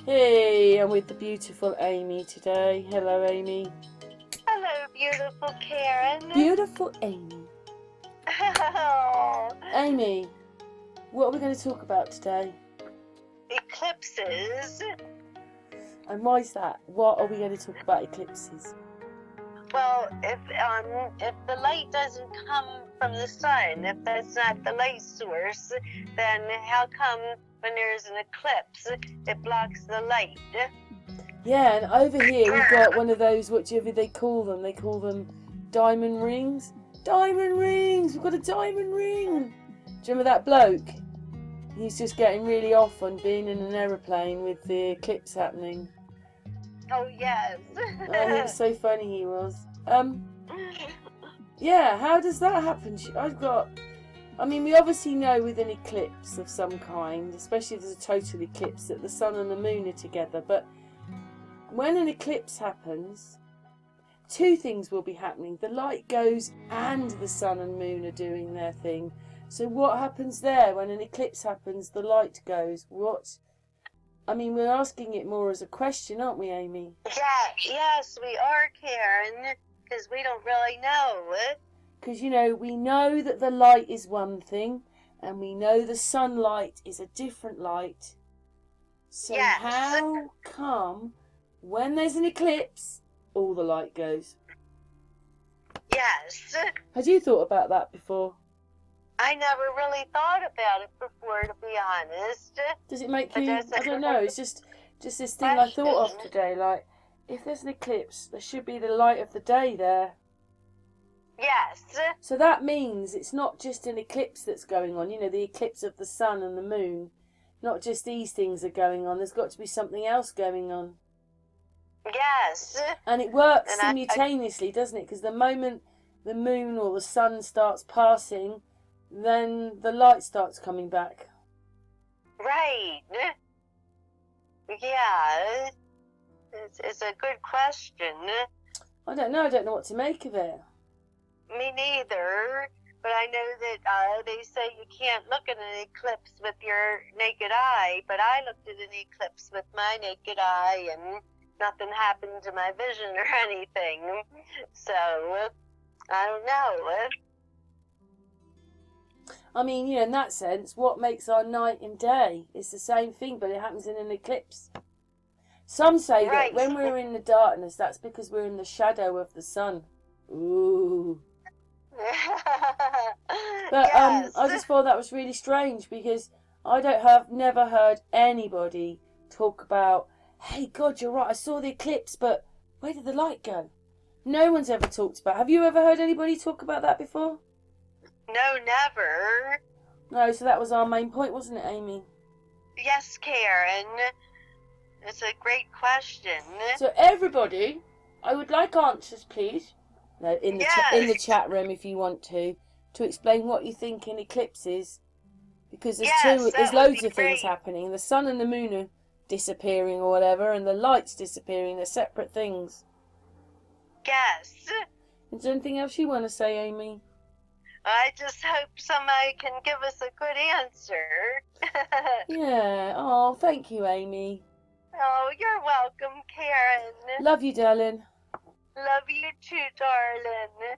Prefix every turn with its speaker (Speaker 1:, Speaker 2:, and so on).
Speaker 1: Hey, I'm with the beautiful Amy today. Hello, Amy.
Speaker 2: Hello, beautiful Karen.
Speaker 1: Beautiful Amy.
Speaker 2: Oh.
Speaker 1: Amy, what are we going to talk about today?
Speaker 2: Eclipses.
Speaker 1: And why is that? What are we going to talk about eclipses?
Speaker 2: Well, if the light doesn't come from the sun, if that's not the light source, then how come when there's an eclipse, it blocks the light?
Speaker 1: Yeah, and over here we've got one of those, whatever they call them. They call them diamond rings. Diamond rings! We've got a diamond ring! Do you remember that bloke? He's just getting really off on being in an aeroplane with the eclipse happening.
Speaker 2: Oh, yes.
Speaker 1: Oh, he was so funny, he was. Yeah, how does that happen? I mean, we obviously know with an eclipse of some kind, especially if there's a total eclipse, that the sun and the moon are together. But when an eclipse happens, two things will be happening. The light goes and the sun and moon are doing their thing. So what happens there when an eclipse happens, the light goes? I mean, we're asking it more as a question, aren't we, Amy?
Speaker 2: Yeah, yes, we are, Karen, because we don't really know.
Speaker 1: Because, you know, we know that the light is one thing, and we know the sunlight is a different light. So
Speaker 2: Yes.
Speaker 1: How come, when there's an eclipse, all the light goes?
Speaker 2: Yes.
Speaker 1: Had you thought about that before?
Speaker 2: I never really thought about it before, to be honest.
Speaker 1: Does it make you, I don't know, it's just this thing I thought of today, like, if there's an eclipse, there should be the light of the day there.
Speaker 2: Yes.
Speaker 1: So that means it's not just an eclipse that's going on, you know, the eclipse of the sun and the moon. Not just these things are going on, there's got to be something else going on.
Speaker 2: Yes.
Speaker 1: And it works simultaneously, doesn't it? Because the moment the moon or the sun starts passing, then the light starts coming back.
Speaker 2: Right. Yeah. It's a good question.
Speaker 1: I don't know what to make of it.
Speaker 2: Me neither. But I know that they say you can't look at an eclipse with your naked eye, but I looked at an eclipse with my naked eye and nothing happened to my vision or anything. So, I don't know.
Speaker 1: I mean, you know, in that sense, what makes our night and day is the same thing, but it happens in an eclipse. Some say that when we're in the darkness, that's because we're in the shadow of the sun. Ooh. But
Speaker 2: Yes.
Speaker 1: I just thought that was really strange because never heard anybody talk about, hey, God, you're right, I saw the eclipse, but where did the light go? No one's ever talked about. Have you ever heard anybody talk about that before?
Speaker 2: No, never.
Speaker 1: No, so that was our main point, wasn't it, Amy?
Speaker 2: Yes, Karen. It's a great question.
Speaker 1: So everybody, I would like answers, please. No, in the chat room if you want to explain what you think an eclipse is, because there's loads of things happening. The sun and the moon are disappearing or whatever, and the light's disappearing. They're separate things.
Speaker 2: Yes.
Speaker 1: Is there anything else you want to say, Amy?
Speaker 2: I just hope somebody can give us a good answer.
Speaker 1: Yeah. Oh, thank you, Amy.
Speaker 2: Oh, you're welcome, Karen.
Speaker 1: Love you, darling.
Speaker 2: Love you too, darling.